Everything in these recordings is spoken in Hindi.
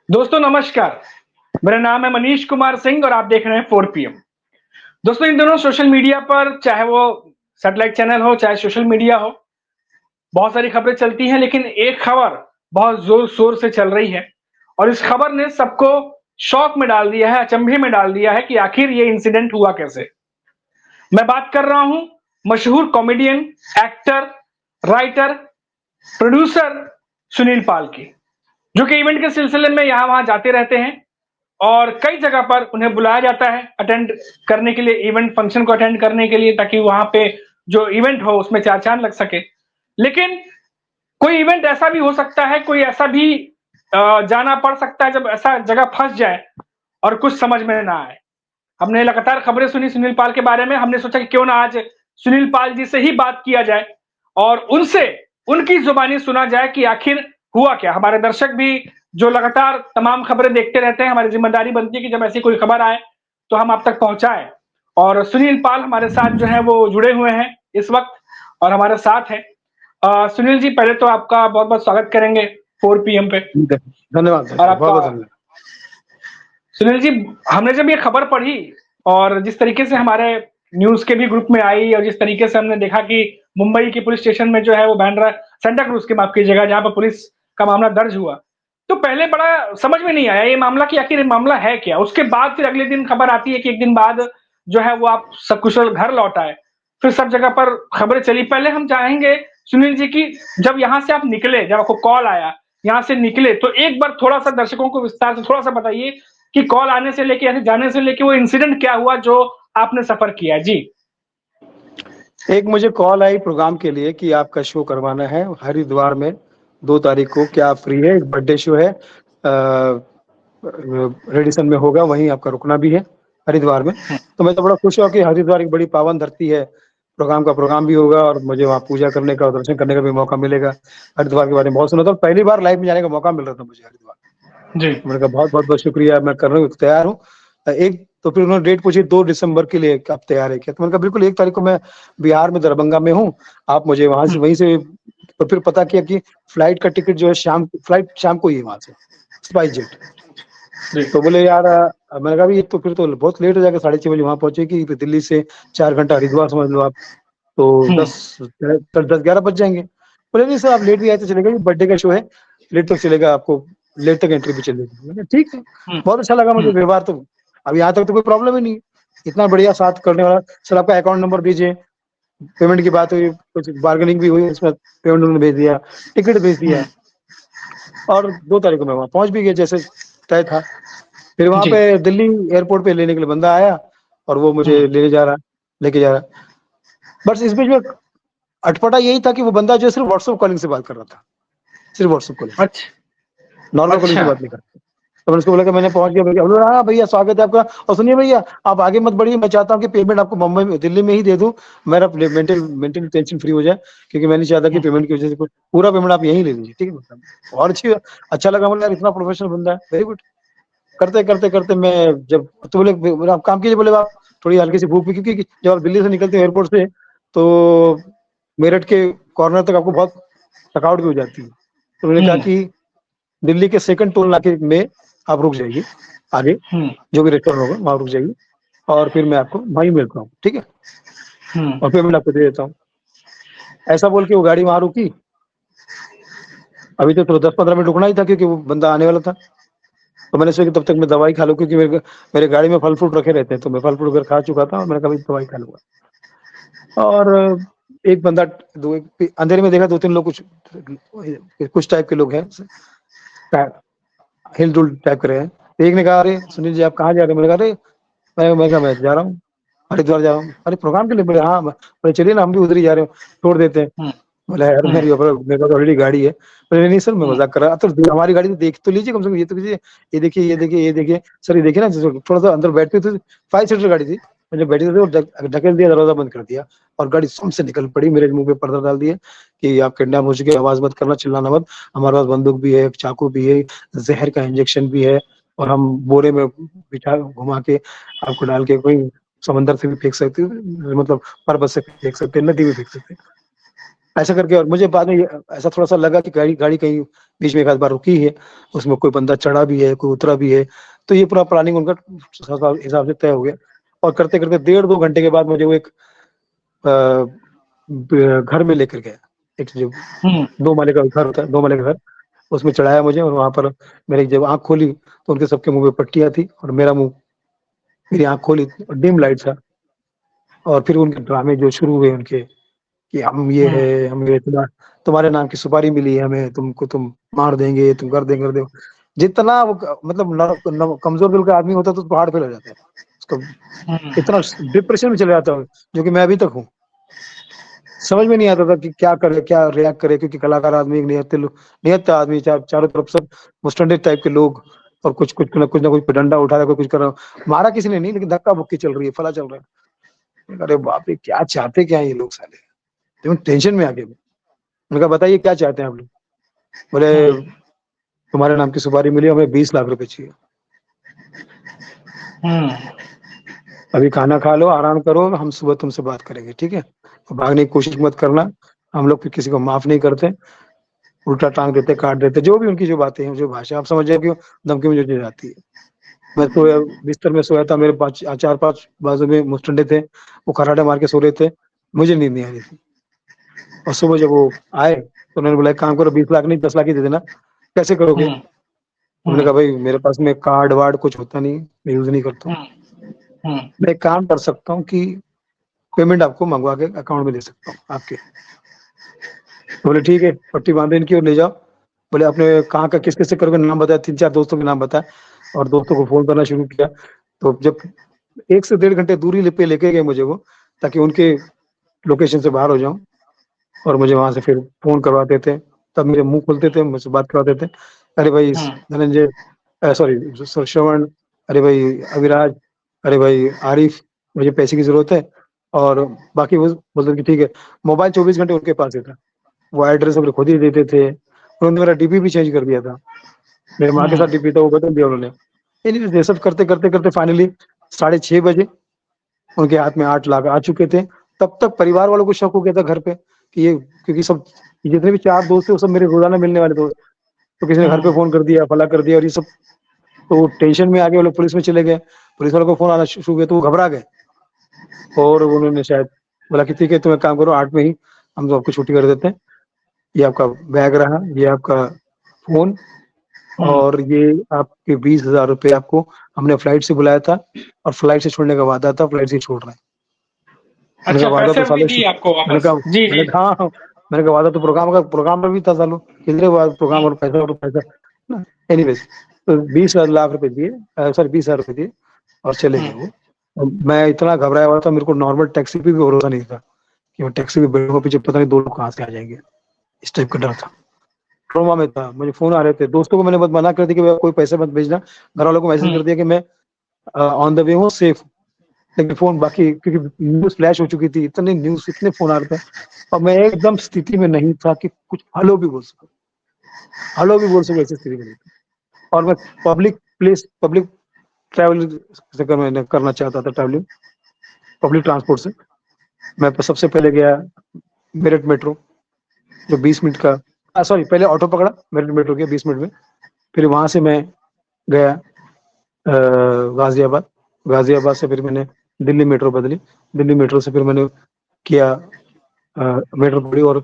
दोस्तों नमस्कार। मेरा नाम है मनीष कुमार सिंह और आप देख रहे हैं 4 PM। दोस्तों इन दिनों सोशल मीडिया पर चाहे वो सैटेलाइट चैनल हो चाहे सोशल मीडिया हो, बहुत सारी खबरें चलती हैं, लेकिन एक खबर बहुत जोर शोर से चल रही है और इस खबर ने सबको शॉक में डाल दिया है, अचंभे में डाल दिया है कि आखिर ये इंसिडेंट हुआ कैसे। मैं बात कर रहा हूं मशहूर comedian, actor, writer, producer Sunil Pal की, जो कि इवेंट के सिलसिले में यहाँ वहां जाते रहते हैं और कई जगह पर उन्हें बुलाया जाता है अटेंड करने के लिए, इवेंट फंक्शन को अटेंड करने के लिए, ताकि वहां पे जो इवेंट हो उसमें चार चांद लग सके। लेकिन कोई इवेंट ऐसा भी हो सकता है, कोई ऐसा भी जाना पड़ सकता है जब ऐसा जगह फंस जाए और कुछ समझ में ना आए। हमने लगातार खबरें सुनी सुनील पाल के बारे में, हमने सोचा कि क्यों ना आज सुनील पाल जी से ही बात किया जाए और उनसे उनकी जुबानी सुना जाए कि आखिर हुआ क्या। हमारे दर्शक भी जो लगातार तमाम खबरें देखते रहते हैं, हमारी जिम्मेदारी बनती है कि जब ऐसी कोई खबर आए तो हम आप तक पहुंचाएं। और सुनील पाल हमारे साथ जो है वो जुड़े हुए हैं इस वक्त और हमारे साथ है। सुनील जी, पहले तो आपका बहुत बहुत स्वागत करेंगे 4 PM पे। धन्यवाद और बहुत बहुत आपका धन्यवाद। सुनील जी, हमने जब ये खबर पढ़ी और जिस तरीके से हमारे न्यूज के भी ग्रुप में आई और जिस तरीके से हमने देखा कि मुंबई की पुलिस स्टेशन में जो है वो बैंड्रा सेंटा क्रूज के, माफ कीजिएगा, जहां पर पुलिस का मामला दर्ज हुआ, तो पहले बड़ा समझ में नहीं आया ये मामला कि आखिर ये मामला है क्या। उसके बाद फिर अगले दिन खबर आती है कि एक दिन बाद जो है वो आप सकुशल घर लौट आए। फिर सब जगह पर खबरें चली। पहले हम चाहेंगे सुनील जी की, जब यहाँ से आप निकले, जब आपको कॉल आया, यहाँ से निकले, तो एक बार थोड़ा सा दर्शकों को विस्तार से थोड़ा सा बताइए कि कॉल आने से लेके ऐसे जाने से लेके वो इंसिडेंट क्या हुआ जो आपने सफर किया जी। एक मुझे कॉल आई प्रोग्राम के लिए कि आपका शो करवाना है हरिद्वार में 2 तारीख को, क्या आप फ्री है? एक बर्थडे शो है, रेडिसन में होगा, वहीं आपका रुकना भी है हरिद्वार में। तो मैं तो बड़ा खुश हुआ कि हरिद्वार एक बड़ी पावन धरती है, प्रोग्राम भी होगा और मुझे वहाँ पूजा करने का और दर्शन करने का भी मौका मिलेगा। हरिद्वार के बारे में बहुत सुना था, पहली बार लाइव में जाने का मौका मिल रहा था मुझे हरिद्वार। जी। मैंने कहा बहुत बहुत बहुत शुक्रिया, मैं कर रहा हूँ, तैयार हूँ। एक तो फिर उन्होंने डेट पूछी 2 दिसंबर के लिए, आप तैयार है क्या? तो मैंने कहा बिल्कुल, 1 तारीख को मैं बिहार में दरभंगा में हूँ, आप मुझे वहां से वहीं से। तो फिर पता किया कि फ्लाइट का टिकट जो है फ्लाइट शाम को ही है वहां से, स्पाइस जेट। तो बोले यार, मैंने कहा ये तो फिर तो बहुत लेट हो जाएगा, 6:30 बजे वहां पहुंचेगी, फिर दिल्ली से 4 घंटा हरिद्वार समझ लो आप, तो 10-11 बज जाएंगे। बोले नहीं सर, आप लेट भी आए तो चलेगा, बर्थडे का शो है, लेट तक चलेगा, आपको लेट तक एंट्री भी चलेगी। मैंने ठीक है, बहुत अच्छा लगा मुझे व्यवहार। तो अब यहाँ तक तो कोई प्रॉब्लम ही नहीं, इतना बढ़िया साथ करने वाला। सर आपका अकाउंट नंबर दीजिए, पेमेंट की बात हुई, कुछ बार्गेनिंग भी हुई, उसमें पेमेंट उन्होंने भेज दिया, टिकट भेज दिया और 2 तारीख को मैं वहाँ पहुंच भी गया जैसे तय था। फिर वहां पे दिल्ली एयरपोर्ट पे लेने के लिए बंदा आया और वो मुझे लेके जा रहा। बस इस बीच में अटपटा यही था कि वो बंदा जो सिर्फ व्हाट्सएप कॉलिंग से बात कर रहा था, सिर्फ व्हाट्सएप कॉलिंग, अच्छा नॉर्मल कॉलिंग से बात नहीं करता। तो मैंने उसको बोला कि मैंने पहुंच गया भैया। बोला हाँ भैया स्वागत है आपका, और सुनिए भैया आप आगे मत बढ़िए, मैं चाहता हूँ कि पेमेंट आपको मुंबई में, दिल्ली में ही दे दूं, मेरा मेंटल टेंशन फ्री हो जाए, क्योंकि मैं नहीं चाहता कि पेमेंट की वजह से पूरा पेमेंट आप यहीं ले लीजिए, ठीक है? और अच्छा लगा, बोला यार इतना प्रोफेशनल बंदा है, वेरी गुड। करते करते करते मैं जब, तो बोले आप काम कीजिए, बोले आप थोड़ी हल्की सी भूख भी, क्योंकि जब आप दिल्ली से निकलते हो एयरपोर्ट से तो मेरठ के कॉर्नर तक आपको बहुत थकावट भी हो जाती है। तो उन्होंने कहा कि दिल्ली के सेकंड टोल नाके में आप रुक जाइए, आगे जो भी रेस्टोरेंट होगा वहां रुक जाइए, और फिर मैं आपको वहीं मिलता हूँ, ठीक है? और पेमेंट आपको दे देता हूँ। ऐसा बोल के वो गाड़ी वहां रुकी। अभी तो 10-15 मिनट रुकना ही था, क्योंकि वो बंदा आने वाला था। तो मैंने सोचा कि तब तक मैं दवाई खा लूं, क्योंकि मेरे गाड़ी में फल फ्रूट रखे रहते हैं, तो मैं फल फ्रूट अगर खा चुका था और मैंने कहा दवाई खा लूंगा। और एक बंदा, अंधेरे में देखा 2-3 लोग, कुछ टाइप के लोग हैं, हिल डुल टाइप कर रहे हैं। एक ने कहा अरे सुनील जी आप कहाँ जा रहे हैं? मैंने कहा अरे मैं जा रहा हूँ हरिद्वार जा रहा हूँ। अरे प्रोग्राम के लिए? बोले हाँ। बोले चलिए ना, हम भी उधर ही जा रहे हैं, छोड़ देते हैं। बोला यार मेरे पास ऑलरेडी गाड़ी है। बोले नहीं सर मैं मजाक कर रहा था, तो हमारी गाड़ी तो देख तो लीजिए, कम से कम ये तो कीजिए, ये देखिए ये देखिए ये देखिए। सर ये देखिए ना, थोड़ा सा अंदर बैठते थे, 5 सीटर गाड़ी थी, मैं जब बैठी थे ढकेल दिया, दरवाजा बंद कर दिया और गाड़ी सम से निकल पड़ी। मेरे मुंह पे पर्दा डाल दिया कि आप किडनैप हो चुके, आवाज मत करना, चिल्लाना मत, हमारे पास बंदूक भी है, चाकू भी है, जहर का इंजेक्शन भी है, और हम बोरे में बिठा घुमा के आपको डाल के कोई समंदर से भी फेंक सकते, मतलब पर्वत से फेंक सकते, नदी में फेंक सकते। ऐसा करके। और मुझे बाद में ऐसा थोड़ा सा लगा कि गाड़ी कहीं बीच में एक आध बार रुकी है, उसमें कोई बंदा चढ़ा भी है, कोई उतरा भी है। तो ये पूरा प्लानिंग उनका हिसाब से तय हो गया। और करते करते 1.5-2 घंटे के बाद मुझे वो एक घर में लेकर गया। एक जो 2 माले का घर होता है, 2 माले का घर, उसमें चढ़ाया मुझे। और वहां पर मेरी जब आंख खोली तो उनके सबके मुंह में पट्टियां थी, और मेरी आंख खोली और डिम लाइट था। और फिर उनके ड्रामे जो शुरू हुए उनके, कि हम ये है, हम ये, तुम्हारे नाम की सुपारी मिली है हमें, तुम मार देंगे, तुम कर देंगे। जितना वो मतलब कमजोर दिल का आदमी होता है तो पहाड़ पे लग जाता है, उसका इतना डिप्रेशन में चले जाता है, जो कि मैं अभी तक हूँ। समझ में नहीं आता था कि क्या करे, क्या रिएक्ट करे, क्योंकि कलाकार आदमी, एक नियत आदमी, चारों तरफ सब मुस्टंडे टाइप के लोग, और कुछ ना कुछ डंडा उठा रहा है, कुछ कर रहा है। मारा किसी ने नहीं, लेकिन धक्का मुक्की चल रही है, फला चल रहा है। अरे बाप रे, क्या चाहते क्या है ये लोग साले। तो टेंशन में आ गए। मैंने कहा बताइए क्या चाहते हैं आप लोग। बोले तुम्हारे नाम की सुपारी मिली, हमें 20 लाख रुपए चाहिए। अभी खाना खा लो, आराम करो, हम सुबह तुमसे बात करेंगे, ठीक है। तो भागने की कोशिश मत करना, हम लोग किसी को माफ नहीं करते, उल्टा टांग देते, काट देते, जो भी उनकी जो बातें हैं, जो भाषा आप समझ जाए कि धमकी में जो चीज आती है। मैं तो बिस्तर में सोया था, मेरे 4-5 बाजू में मुस्टंडे थे, वो खराटे मार के सो रहे थे, मुझे नींद नहीं आ रही थी। और सुबह जब वो आए तो उन्होंने बोला काम करो, 20 लाख नहीं 10 लाख ही दे देना। कैसे करोगे? उन्होंने कहा भाई मेरे पास में कार्ड वार्ड कुछ होता नहीं, मैं यूज नहीं करता हूँ। मैं एक काम कर सकता हूँ कि पेमेंट आपको मंगवा के अकाउंट में दे सकता हूँ आपके। बोले ठीक है, पट्टी बांधे इनकी और ले जाओ। बोले आपने कहाँ का किस किस से करोगे, नाम बताया, 3-4 दोस्तों के नाम बताया, और दोस्तों को फोन करना शुरू किया। तो जब 1 से 1.5 घंटे दूरी पे लेके गए मुझे वो, ताकि उनके लोकेशन से बाहर हो जाऊं, और मुझे वहां से फिर फोन करवाते थे। तब मेरे मुंह खुलते थे, मुझसे बात करवाते थे। अरे भाई धनंजय, सॉरी श्रवण, अरे भाई अविराज, अरे भाई आरिफ, मुझे पैसे की जरूरत है। और बाकी वो बोलते कि ठीक है। मोबाइल 24 घंटे उनके पास ही था, वो एड्रेस अपने खुद ही देते थे। उन्होंने मेरा डीपी भी चेंज कर दिया था, मेरे माँ के साथ डीपी था वो बदल दिया उन्होंने। ये सब करते करते करते फाइनली 6:30 बजे उनके हाथ में 8 लाख आ चुके थे। तब तक परिवार वालों को शक हो गया था घर पे कि ये, क्योंकि सब जितने भी 4 दोस्त थे वो सब मेरे रोजाना मिलने वाले दोस्त। तो किसी ने घर पे फोन कर दिया, फला कर दिया, और ये सब। तो टेंशन में आ गए, वो लोग पुलिस में चले गए। पुलिस वालों को फोन आना शुरू हुआ तो वो घबरा गए, और उन्होंने शायद बोला कि ठीक है तुम एक काम करो, 8 में ही हम तो आपको छुट्टी कर देते हैं। ये आपका बैग रहा, ये आपका फोन, और ये आपके 20,000 रुपये आपको हमने फ्लाइट से बुलाया था, और फ्लाइट से छोड़ने का वादा था, फ्लाइट से छोड़ रहे हैं। मैंने कहा अच्छा, वादा पैसे तो भी साले, दिए आपको मैंने वापस? कहा जी मैंने जी। कहा हाँ, मैंने कहा वादा तो प्रोग्राम में भी था सालों, किधरे प्रोग्राम और पैसा। एनीवेज, तो 20 लाख रुपए दिए, सॉरी 20,000 रुपए दिए, और चले गए वो। और मैं इतना घबराया हुआ था, मेरे को नॉर्मल टैक्सी पे भी भरोसा नहीं था कि मैं टैक्सी में बैठूंगा, पीछे पता नहीं 2 लोग कहाँ से आ जाएंगे। इस टाइप का डर था, ट्रोमा में था। मुझे फोन आ रहे थे, दोस्तों को मैंने बस मना कर दिया कि भैया कोई पैसे मत भेजना। घर वालों को मैसेज कर दिया कि मैं ऑन द वे हूँ, सेफ। लेकिन फोन बाकी, क्योंकि न्यूज फ्लैश हो चुकी थी, इतने फोन आ रहे थे, और मैं एकदम स्थिति में नहीं था कि कुछ हेलो भी बोल सकूं, ऐसी स्थिति में नहीं थी। और मैं पब्लिक ट्रैवल से करना चाहता था, ट्रैवलिंग पब्लिक ट्रांसपोर्ट से। मैं सबसे पहले गया मेरठ मेट्रो, जो 20 मिनट का, सॉरी पहले ऑटो पकड़ा, मेरठ मेट्रो गया 20 मिनट में। फिर वहां से मैं गया गाजियाबाद। गाजियाबाद से फिर मैंने दिल्ली मेट्रो बदली। दिल्ली मेट्रो से फिर मैंने किया मेट्रो पकड़ी और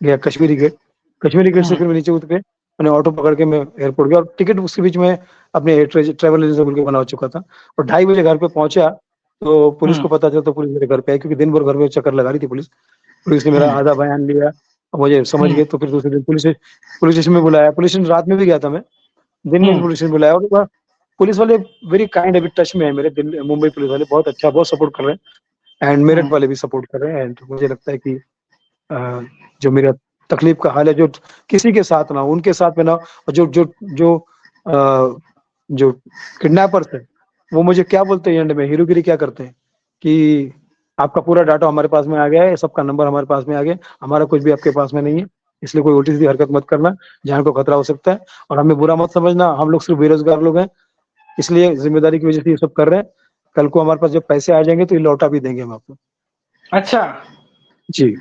गया कश्मीरी गेट। कश्मीरी गेट से फिर मैं नीचे उतर के मैंने ऑटो पकड़ के मैं एयरपोर्ट गया, और टिकट उसके बीच में अपने ट्रेवल एजेंसी के बना चुका था। और 2:30 बजे घर पे पहुंचा तो पुलिस को पता चला, तो पुलिस मेरे घर पे आई, क्योंकि दिन भर घर में चक्कर लगा रही थी पुलिस। पुलिस ने मेरा आधा बयान लिया और मुझे समझ गए। तो फिर दूसरे दिन पुलिस स्टेशन में बुलाया। पुलिस स्टेशन रात में भी गया था मैं, दिन में भी पुलिस स्टेशन बुलाया। और पुलिस वाले वेरी काइंड, अभी टच में है मेरे। दिल्ली मुंबई पुलिस वाले बहुत अच्छा, बहुत सपोर्ट कर रहे हैं, एंड मेरठ वाले भी सपोर्ट कर रहे हैं। एंड मुझे लगता है कि जो मेरा तकलीफ का हाल है, जो किसी के साथ ना हो, उनके साथ में ना हो। और जो जो जो जो किडनैपर्स है, वो मुझे क्या बोलते हैं एंड में, हीरोगिरी क्या करते हैं कि आपका पूरा डाटा हमारे पास में आ गया है, सबका नंबर हमारे पास में आ गया, हमारा कुछ भी आपके पास में नहीं है, इसलिए कोई उल्टी सीधी हरकत मत करना, जान को खतरा हो सकता है। और हमें बुरा मत समझना, हम लोग सिर्फ बेरोजगार लोग हैं, इसलिए जिम्मेदारी की वजह से ये सब कर रहे हैं। कल को हमारे पास जब पैसे आ जाएंगे तो ये लौटा भी देंगे हम आपको। अच्छा। जी।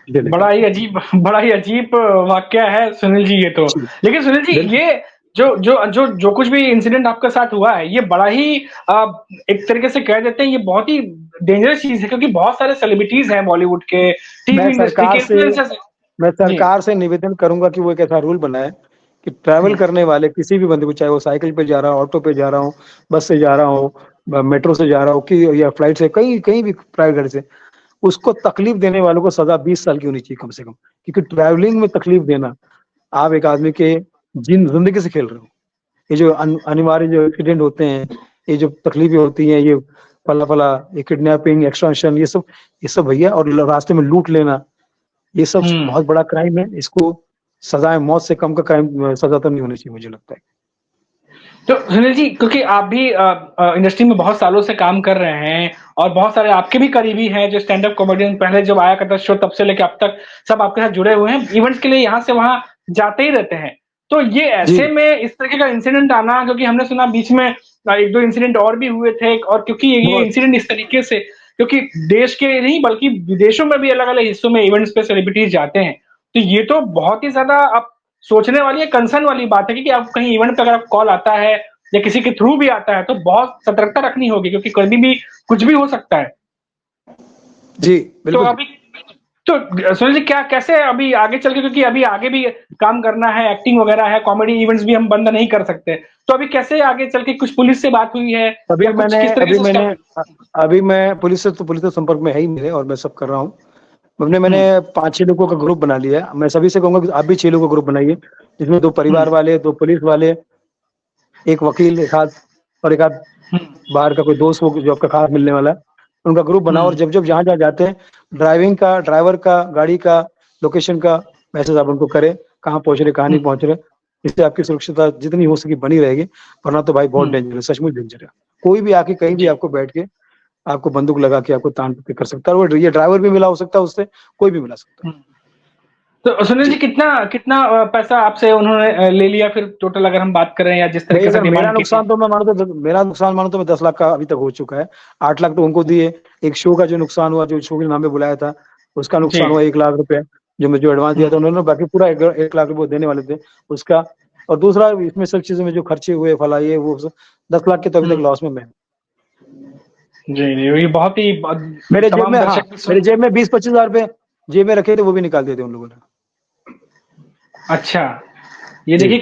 बड़ा ही अजीब वाकया है सुनील जी ये तो। लेकिन सुनील जी ये जो कुछ भी इंसिडेंट आपके साथ हुआ है ये बड़ा ही एक तरीके से कह देते हैं ये बहुत ही डेंजरस चीज है, क्योंकि बहुत सारे सेलिब्रिटीज हैं बॉलीवुड के, टीवी इंडस्ट्री के इन्फ्लुएंसर्स। मैं सरकार से निवेदन करूंगा कि वो एक ऐसा रूल बनाए कि ट्रैवल करने वाले किसी भी बंदे को, चाहे वो साइकिल पे जा रहा हो, ऑटो पे जा रहा हो, बस से जा रहा हो, मेट्रो से जा रहा हो कि या फ्लाइट से, कहीं कहीं भी प्राइवेट गाड़ी से, उसको तकलीफ देने वालों को सजा 20 साल की होनी चाहिए कम से कम। क्योंकि ट्रैवलिंग में तकलीफ देना, आप एक आदमी के जिंदगी से खेल रहे हो। ये जो अनिवार्य जो एक्सीडेंट होते हैं, ये जो तकलीफें होती हैं, ये फला फला, ये किडनैपिंग, एक्सटॉर्शन, ये सब भैया, और रास्ते में लूट लेना, ये सब बहुत बड़ा क्राइम है। इसको सजाए मौत से कम का क्राइम सजा तो नहीं होनी चाहिए, मुझे लगता है। तो सुनील जी, क्योंकि आप भी इंडस्ट्री में बहुत सालों से काम कर रहे हैं और बहुत सारे आपके भी करीबी हैं जो स्टैंड अप कॉमेडियन, पहले जब आया करता शो तब से लेकर अब तक सब आपके साथ जुड़े हुए हैं, इवेंट्स के लिए यहाँ से वहां जाते ही रहते हैं। तो ये ऐसे में इस तरीके का इंसिडेंट आना, क्योंकि हमने सुना बीच में एक दो इंसिडेंट और भी हुए थे, और क्योंकि ये इंसिडेंट इस तरीके से, क्योंकि देश के नहीं बल्कि विदेशों में भी अलग अलग हिस्सों में इवेंट्स पे सेलिब्रिटीज जाते हैं, तो ये तो बहुत ही ज्यादा आप सोचने वाली है, कंसर्न वाली बात है कि आप कहीं इवेंट पे अगर कॉल आता है या किसी के थ्रू भी आता है तो बहुत सतर्कता रखनी होगी, क्योंकि कभी भी कुछ भी हो सकता है। जी बिल्कुल। तो अभी तो सुनील जी क्या कैसे अभी आगे चल के, क्योंकि अभी आगे भी काम करना है, एक्टिंग वगैरह है, कॉमेडी इवेंट्स भी हम बंद नहीं कर सकते, तो अभी कैसे आगे चल के कुछ पुलिस से बात हुई है या कुछ किस तरीके से? अभी मैं पुलिस से संपर्क में है ही मेरे, और मैं सब कर रहा हूँ। मैंने 5-6 लोगों का ग्रुप बना लिया है। मैं सभी से कहूंगा कि आप भी 6 लोगों का ग्रुप बनाइए, जिसमें 2 परिवार वाले, 2 पुलिस वाले, एक वकील, एक आध और एक आध बाहर का कोई दोस्त हो जो आपका खास मिलने वाला है, उनका ग्रुप बनाओ। और जब जहाँ जहाँ जाते हैं, ड्राइवर का, गाड़ी का, लोकेशन का मैसेज आप उनको करें, कहाँ पहुंच रहे, कहाँ नहीं पहुंच रहे। इससे आपकी सुरक्षितता जितनी हो सके बनी रहेगी, वरना तो भाई बहुत डेंजर है, सचमुच डेंजर है। कोई भी आके कहीं भी आपको बैठ के आपको बंदूक लगा के आपको तान पे कर सकता है, और ये ड्राइवर भी मिला हो सकता है, उससे कोई भी मिला सकता है। तो सुनील जी कितना पैसा आपसे उन्होंने ले लिया फिर टोटल, अगर हम बात करें, या जिस तरीके से मेरा नुकसान तो मैं मानो तो 10 लाख का अभी तक हो चुका है। 8 लाख तो उनको दिए। एक शो का जो नुकसान हुआ, जो शो के नाम पे बुलाया था, उसका नुकसान हुआ 1 लाख रुपए, जो एडवांस दिया था उन्होंने। बाकी पूरा 1 लाख रुपए देने वाले थे उसका। और दूसरा इसमें सब चीजों में जो खर्चे हुए, फला ये वो 10 लाख के तो अभी तक लॉस में मैं। जी ये बहुत ही मेरे जेब में 20-25 हजार रुपए जेब में रखे थे, वो भी निकाल दिए थे उन लोगों ने। अच्छा, ये देखिए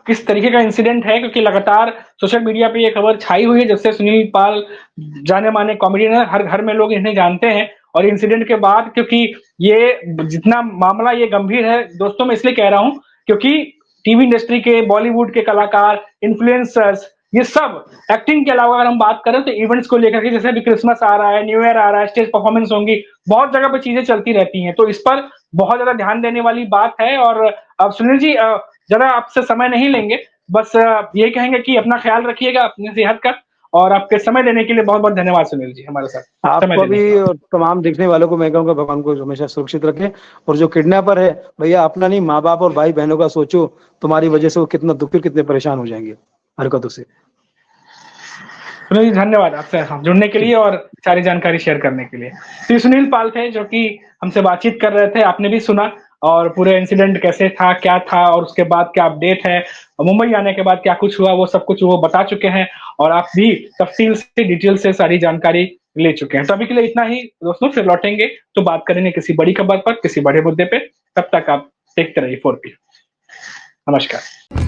किस तरीके का इंसिडेंट है, क्योंकि लगातार सोशल मीडिया पे ये खबर छाई हुई है, जब से सुनील पाल जाने माने कॉमेडियन है, हर घर में लोग इन्हें जानते हैं। और इंसिडेंट के बाद, क्योंकि ये जितना मामला ये गंभीर है दोस्तों, मैं इसलिए कह रहा हूं क्योंकि टीवी इंडस्ट्री के, बॉलीवुड के कलाकार, इन्फ्लुएंसर्स, ये सब एक्टिंग के अलावा अगर हम बात करें तो इवेंट्स को लेकर के, जैसे अभी क्रिसमस आ रहा है, न्यू ईयर आ रहा है, स्टेज परफॉर्मेंस होंगी, बहुत जगह पे चीजें चलती रहती हैं, तो इस पर बहुत ज्यादा ध्यान देने वाली बात है। और अब सुनील जी जरा आपसे समय नहीं लेंगे, बस ये कहेंगे कि अपना ख्याल रखिएगा, अपनी सेहत का, और आपके समय देने के लिए बहुत बहुत धन्यवाद सुनील जी हमारे साथ। आपको भी और तमाम देखने वालों को मैं कहूँगा, भगवान को हमेशा सुरक्षित रखें। और जो किडनैपर है भैया, अपना नहीं, माँ बाप और भाई बहनों का सोचो। तुम्हारी वजह से वो कितना दुखी, कितने परेशान हो जाएंगे हरकतों से। सुनील जी धन्यवाद आपसे जुड़ने के लिए और सारी जानकारी शेयर करने के लिए। तो ये सुनील पाल थे जो कि हमसे बातचीत कर रहे थे, आपने भी सुना, और पूरे इंसिडेंट कैसे था, क्या था, और उसके बाद क्या अपडेट है, मुंबई आने के बाद क्या कुछ हुआ, वो सब कुछ वो बता चुके हैं, और आप भी तफसील से, डिटेल से सारी जानकारी ले चुके हैं। तो अभी के लिए इतना ही दोस्तों, फिर लौटेंगे तो बात करेंगे किसी बड़ी खबर पर, किसी बड़े मुद्दे पे। तब तक आप देखते रहिए 4PM। नमस्कार।